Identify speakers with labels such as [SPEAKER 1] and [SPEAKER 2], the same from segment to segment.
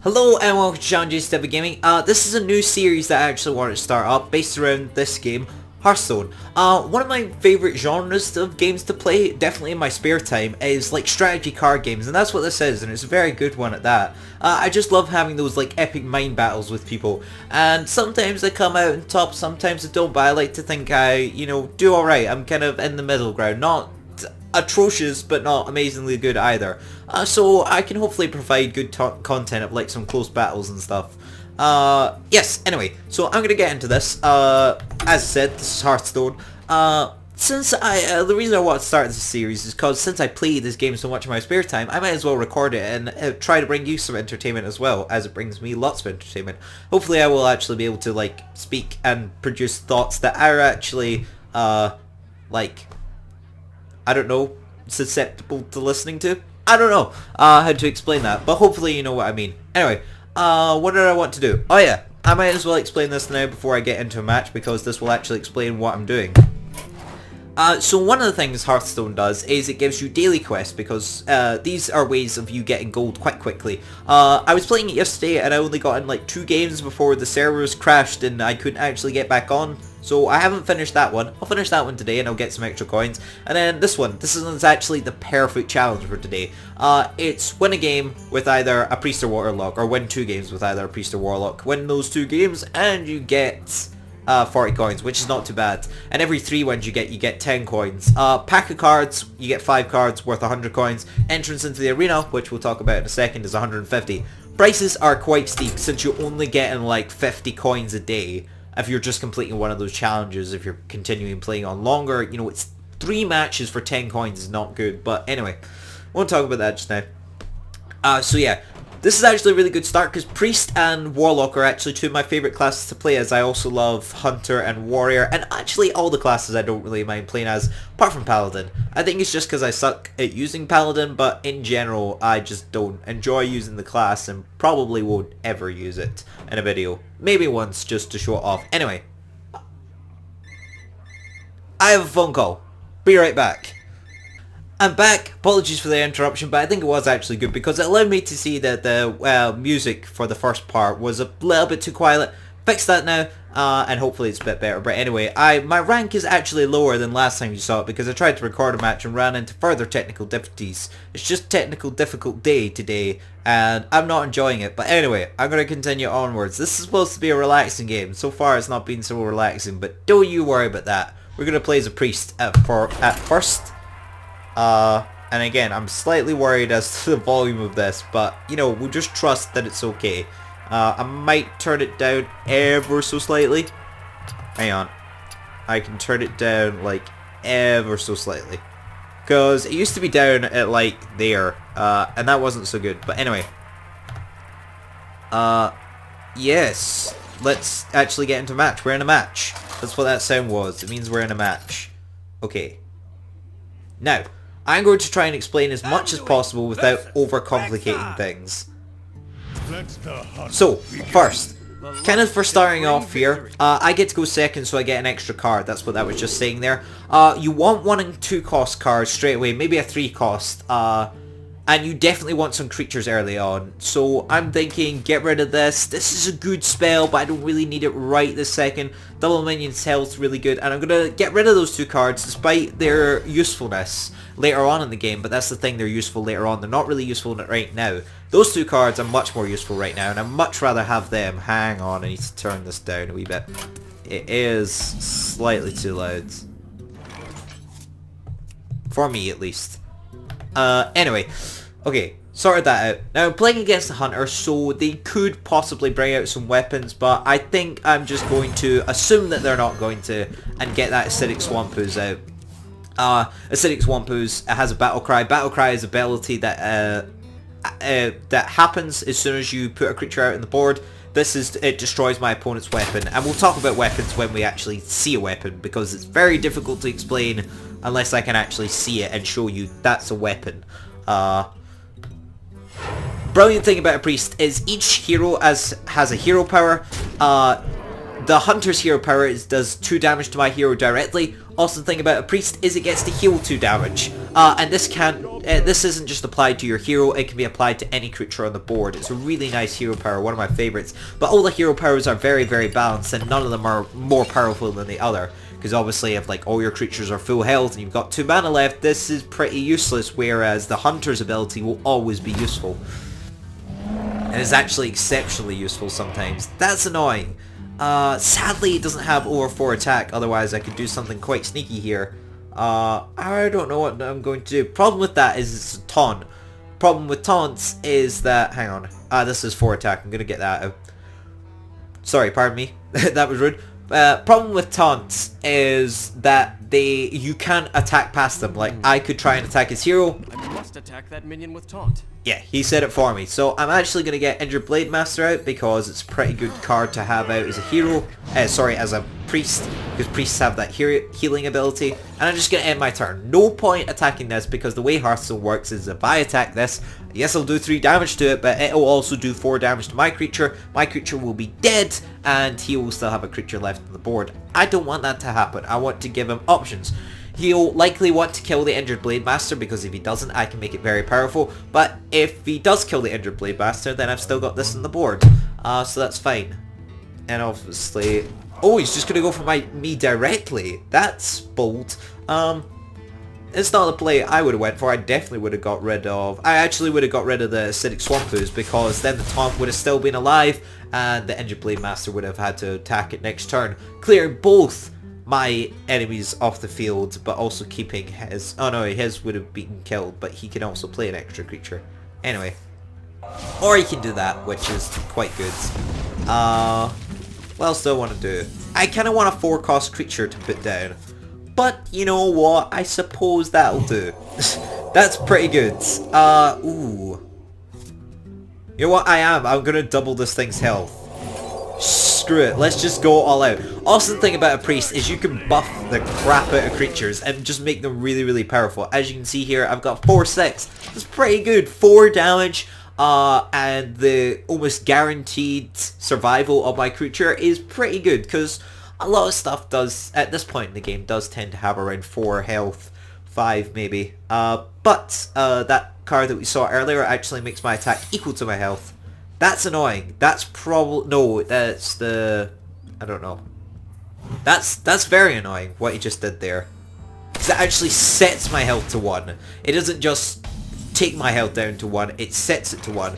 [SPEAKER 1] Hello and welcome to John J's Step Gaming. This is a new series that I actually wanted to start up based around this game, Hearthstone. One of my favourite genres of games to play, definitely in my spare time, is like strategy card games, and that's what this is, and it's a very good one at that. I just love having those like epic mind battles with people, and sometimes I come out on top, sometimes I don't, but I like to think I, do alright. I'm kind of in the middle ground, not atrocious but not amazingly good either, so I can hopefully provide good content of like some close battles and stuff. Yes, anyway, so I'm gonna get into this. As I said, this is Hearthstone. The reason I want to start this series is because since I play this game so much in my spare time, I might as well record it and try to bring you some entertainment as well, as it brings me lots of entertainment. Hopefully I will actually be able to like speak and produce thoughts that are actually I don't know, susceptible to listening to? I don't know how to explain that, but hopefully you know what I mean. Anyway, what did I want to do? Oh yeah, I might as well explain this now before I get into a match, because this will actually explain what I'm doing. So one of the things Hearthstone does is it gives you daily quests, because these are ways of you getting gold quite quickly. I was playing it yesterday and I only got in like 2 games before the servers crashed and I couldn't actually get back on. So I haven't finished that one. I'll finish that one today and I'll get some extra coins. And then this one. This is actually the perfect challenge for today. It's win a game with either a Priest or Warlock, or win 2 games with either a Priest or Warlock. Win those 2 games and you get 40 coins, which is not too bad. And every 3 wins you get 10 coins. Pack of cards, you get 5 cards worth 100 coins. Entrance into the arena, which we'll talk about in a second, is 150. Prices are quite steep since you're only getting like 50 coins a day. If you're just completing one of those challenges, if you're continuing playing on longer, it's 3 matches for 10 coins is not good. But anyway, won't talk about that just now. So yeah, this is actually a really good start, because Priest and Warlock are actually 2 of my favourite classes to play, as I also love Hunter and Warrior, and actually all the classes I don't really mind playing as, apart from Paladin. I think it's just because I suck at using Paladin, but in general I just don't enjoy using the class and probably won't ever use it in a video. Maybe once, just to show it off. Anyway, I have a phone call. Be right back. I'm back. Apologies for the interruption, but I think it was actually good because it allowed me to see that the music for the first part was a little bit too quiet. Fix that now, and hopefully it's a bit better. But anyway, my rank is actually lower than last time you saw it, because I tried to record a match and ran into further technical difficulties. It's just technical difficult day today, and I'm not enjoying it. But anyway, I'm going to continue onwards. This is supposed to be a relaxing game. So far it's not been so relaxing, but don't you worry about that. We're going to play as a priest at first. And again, I'm slightly worried as to the volume of this, but, we'll just trust that it's okay. I might turn it down ever so slightly. Hang on. I can turn it down, like, ever so slightly. Because it used to be down at, like, there, and that wasn't so good. But anyway. Yes. Let's actually get into a match. We're in a match. That's what that sound was. It means we're in a match. Okay. Now, I'm going to try and explain as much as possible without overcomplicating things. So, first, kind of for starting off here, I get to go second, so I get an extra card. That's what that was just saying there. You want 1 and 2 cost cards straight away, maybe a 3 cost, and you definitely want some creatures early on. So I'm thinking, get rid of this. This is a good spell, but I don't really need it right this second. Double Minion's health's really good, and I'm going to get rid of those 2 cards despite their usefulness later on in the game. But that's the thing, they're useful later on. They're not really useful right now. Those 2 cards are much more useful right now, and I'd much rather have them. Hang on, I need to turn this down a wee bit. It is slightly too loud. For me, at least. Anyway, okay, sorted that out. Now, I'm playing against the Hunter, so they could possibly bring out some weapons, but I think I'm just going to assume that they're not going to, and get that Acidic Swamp Ooze out. Acidic Swamp Ooze has a Battle Cry. Battle Cry is an ability that happens as soon as you put a creature out on the board. It destroys my opponent's weapon, and we'll talk about weapons when we actually see a weapon, because it's very difficult to explain unless I can actually see it and show you that's a weapon. Brilliant thing about a priest is each hero has a hero power. The Hunter's hero power does 2 damage to my hero directly. Awesome thing about a priest is it gets to heal 2 damage. And this isn't just applied to your hero, it can be applied to any creature on the board. It's a really nice hero power, one of my favourites. But all the hero powers are very, very balanced, and none of them are more powerful than the other. Because obviously if like all your creatures are full health and you've got 2 mana left, this is pretty useless, whereas the Hunter's ability will always be useful. And is actually exceptionally useful sometimes. That's annoying. Sadly it doesn't have over 4 attack, otherwise I could do something quite sneaky here. I don't know what I'm going to do. Problem with that is it's a taunt. Problem with taunts is that, hang on, this is 4 attack, I'm gonna get that out. Sorry, pardon me, that was rude. Problem with taunts is that you can't attack past them. Like, I could try and attack his hero.
[SPEAKER 2] I must attack that minion with taunt.
[SPEAKER 1] Yeah, he said it for me. So I'm actually going to get Injured Blade Master out because it's a pretty good card to have out as a hero. Sorry, as a priest, because priests have that healing ability. And I'm just going to end my turn. No point attacking this because the way Hearthstone works is if I attack this, yes, I'll do 3 damage to it, but it'll also do 4 damage to my creature. My creature will be dead, and he will still have a creature left on the board. I don't want that to happen. I want to give him options. He'll likely want to kill the Injured Blade Master, because if he doesn't, I can make it very powerful. But if he does kill the Injured Blade Master, then I've still got this on the board. So that's fine. And obviously... Oh, he's just going to go for me directly. That's bold. It's not the play I would have went for. I definitely would have got rid of... I actually would have got rid of the Acidic Swampus, because then the taunt would have still been alive, and the Injured Blade Master would have had to attack it next turn, clearing both my enemies off the field, but also keeping his... Oh no, his would have been killed, but he can also play an extra creature. Anyway. Or he can do that, which is quite good. What else do I want to do? I kind of want a 4-cost creature to put down. But, you know what? I suppose that'll do. That's pretty good. Ooh. You know what? I'm gonna double this thing's health. Screw it, let's just go all out. Awesome thing about a priest is you can buff the crap out of creatures and just make them really, really powerful. As you can see here, I've got 4/6. That's pretty good. 4 damage, and the almost guaranteed survival of my creature is pretty good, because a lot of stuff does, at this point in the game, does tend to have around 4 health, 5 maybe. But that card that we saw earlier actually makes my attack equal to my health. That's annoying. That's probably... No, that's the... I don't know. That's very annoying, what he just did there. Because it actually sets my health to 1. It doesn't just take my health down to 1, it sets it to 1.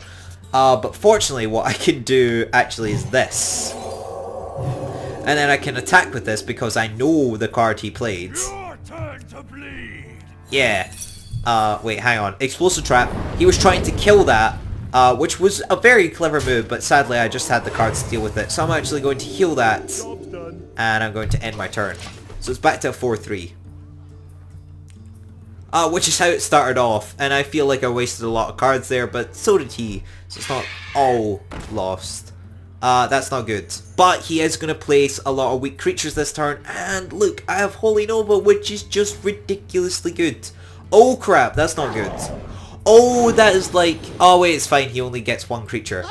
[SPEAKER 1] But fortunately, what I can do actually is this. And then I can attack with this because I know the card he played.
[SPEAKER 3] Your turn to bleed.
[SPEAKER 1] Yeah. Wait, hang on. Explosive Trap. He was trying to kill that. Which was a very clever move, but sadly I just had the cards to deal with it. So I'm actually going to heal that, and I'm going to end my turn. So it's back to a 4/3. Which is how it started off, and I feel like I wasted a lot of cards there, but so did he. So it's not all lost. That's not good. But he is going to place a lot of weak creatures this turn, and look, I have Holy Nova, which is just ridiculously good. Oh crap, that's not good. Oh, that is like... Oh wait, it's fine, he only gets 1 creature.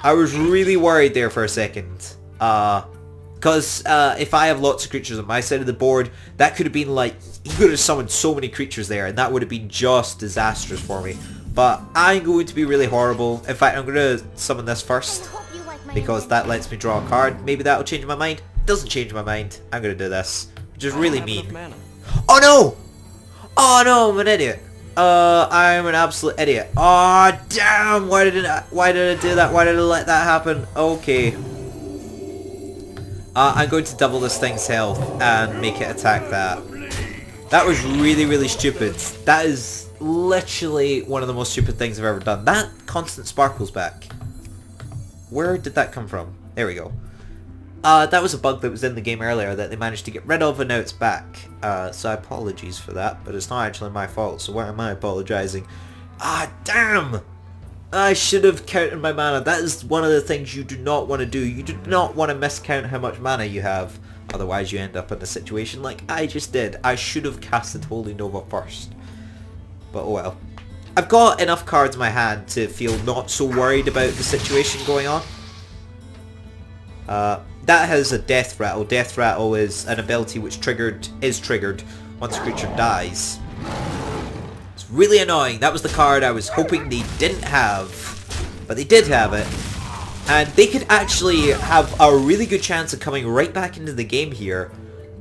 [SPEAKER 1] I was really worried there for a second. Because if I have lots of creatures on my side of the board, that could have been like... He could have summoned so many creatures there, and that would have been just disastrous for me. But I'm going to be really horrible. In fact, I'm going to summon this first, because that lets me draw a card. Maybe that'll change my mind. Doesn't change my mind. I'm going to do this, which is really mean. Oh no! Oh no, I'm an idiot. I'm an absolute idiot. Oh damn! Why did I do that? Why did I let that happen? Okay. I'm going to double this thing's health and make it attack that. That was really, really stupid. That is literally one of the most stupid things I've ever done. That constant sparkle's back. Where did that come from? There we go. That was a bug that was in the game earlier that they managed to get rid of, and now it's back. So apologies for that, but it's not actually my fault, so why am I apologizing? Ah, damn! I should have counted my mana. That is one of the things you do not want to do. You do not want to miscount how much mana you have. Otherwise you end up in a situation like I just did. I should have casted Holy Nova first. But oh well. I've got enough cards in my hand to feel not so worried about the situation going on. that has a death rattle. Death rattle is an ability which is triggered once a creature dies. It's really annoying. That was the card I was hoping they didn't have, but they did have it. And they could actually have a really good chance of coming right back into the game here.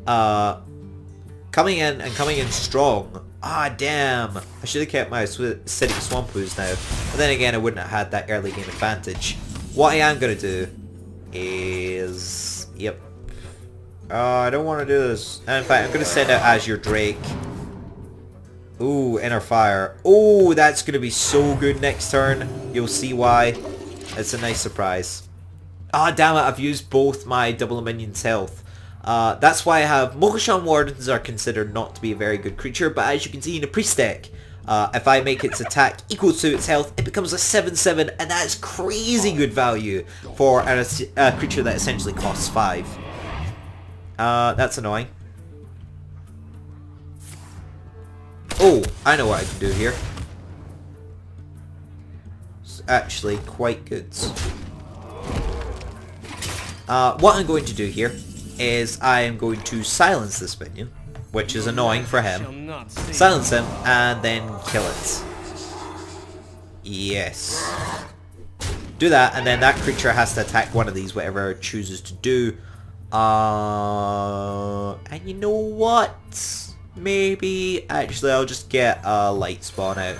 [SPEAKER 1] Coming in strong. Ah, damn. I should have kept my Acidic Swamp Ooze now. But then again, I wouldn't have had that early game advantage. What I am going to do is... Yep. I don't want to do this. And in fact, I'm going to send out Azure Drake. Ooh, Inner Fire. Oh, that's going to be so good next turn. You'll see why. It's a nice surprise. Ah, damn it. I've used both my double minion's health. That's why I have Mogoshan Wardens are considered not to be a very good creature, but as you can see in the priest deck, if I make its attack equal to its health, it becomes a 7/7, and that is crazy good value for a creature that essentially costs 5. That's annoying. Oh, I know what I can do here. It's actually quite good. What I'm going to do here is I am going to silence this minion, which is annoying for him. Silence him, and then kill it. Yes. Do that, and then that creature has to attack one of these, whatever it chooses to do. And you know what? Maybe, actually, I'll just get a light spawn out.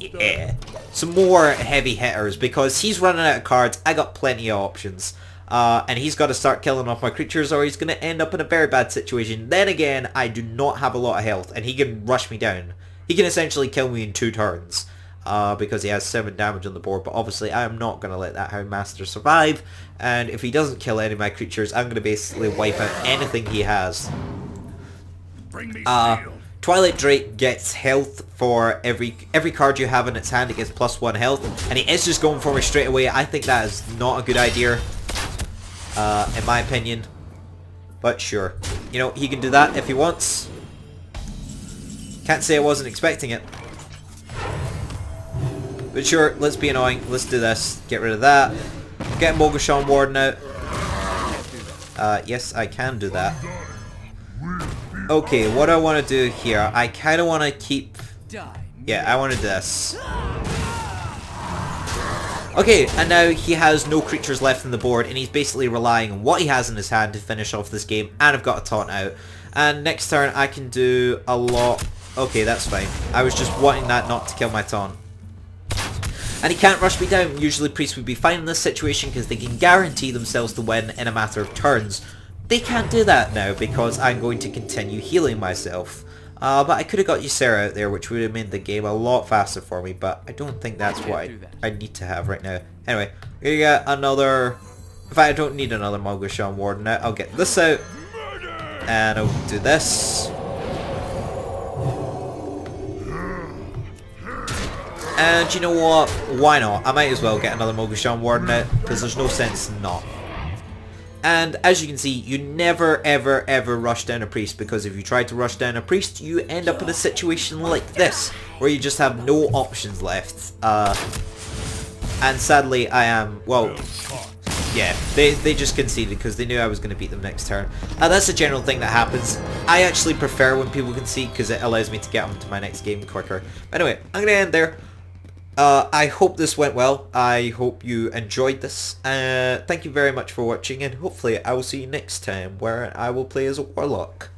[SPEAKER 1] Yeah. Some more heavy hitters, because he's running out of cards. I got plenty of options. And he's got to start killing off my creatures, or he's going to end up in a very bad situation. Then again, I do not have a lot of health, and he can rush me down. He can essentially kill me in 2 turns, because he has 7 damage on the board. But obviously, I am not going to let that Houndmaster survive. And if he doesn't kill any of my creatures, I'm going to basically wipe out anything he has. Twilight Drake gets health for every card you have in its hand. It gets +1 health, and he is just going for me straight away. I think that is not a good idea, in my opinion. But sure, you know, he can do that if he wants. Can't say I wasn't expecting it. But sure, let's be annoying. Let's do this. Get rid of that. Get Mogoshan Warden out. Yes, I can do that. Okay, what I want to do here, I kind of want to keep... Yeah, I wanted this. Okay, and now he has no creatures left on the board, and he's basically relying on what he has in his hand to finish off this game, and I've got a taunt out. And next turn, I can do a lot... Okay, that's fine. I was just wanting that not to kill my taunt. And he can't rush me down. Usually priests would be fine in this situation because they can guarantee themselves to win in a matter of turns. They can't do that now because I'm going to continue healing myself. But I could have got Ysera out there, which would have made the game a lot faster for me, but I don't think that's what I need to have right now. Anyway, we're gonna get another... In fact, I don't need another Mogoshan Warden out. I'll get this out. And I'll do this. And you know what? Why not? I might as well get another Mogoshan Warden out, because there's no sense not. And as you can see, you never ever ever rush down a priest, because if you try to rush down a priest, you end up in a situation like this, where you just have no options left. And sadly, I am, well, yeah, they just conceded because they knew I was going to beat them next turn. That's a general thing that happens. I actually prefer when people concede because it allows me to get on to my next game quicker. Anyway, I'm going to end there. I hope this went well. I hope you enjoyed this. Thank you very much for watching, and hopefully I will see you next time where I will play as a warlock.